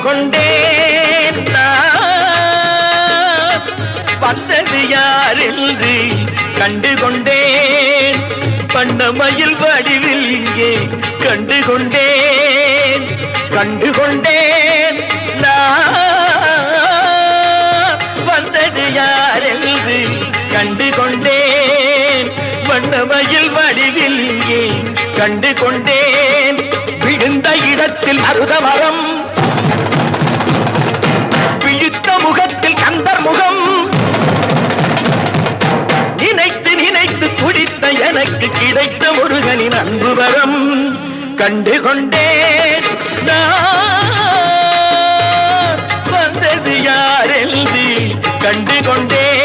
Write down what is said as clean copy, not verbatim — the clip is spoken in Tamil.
கொண்டேன் வந்தது யார் என்று கண்டு கொண்டேன் வண்ணமயில் வடிவில் இங்கே கண்டு கொண்டேன் வந்தது யார் என்று கண்டு கொண்டேன் வண்ணமயில் வடிவில் இங்கே கண்டு கொண்டேன் விழுந்த இடத்தில் மருதமரம் விழித்த முகத்தில் கந்தர் முகம் நினைத்து நினைத்து துடித்த எனக்கு கிடைத்த முருகனின் அன்பு வரம் கண்டு கொண்டேன் வந்தது யார் என்று கண்டு கொண்டேன்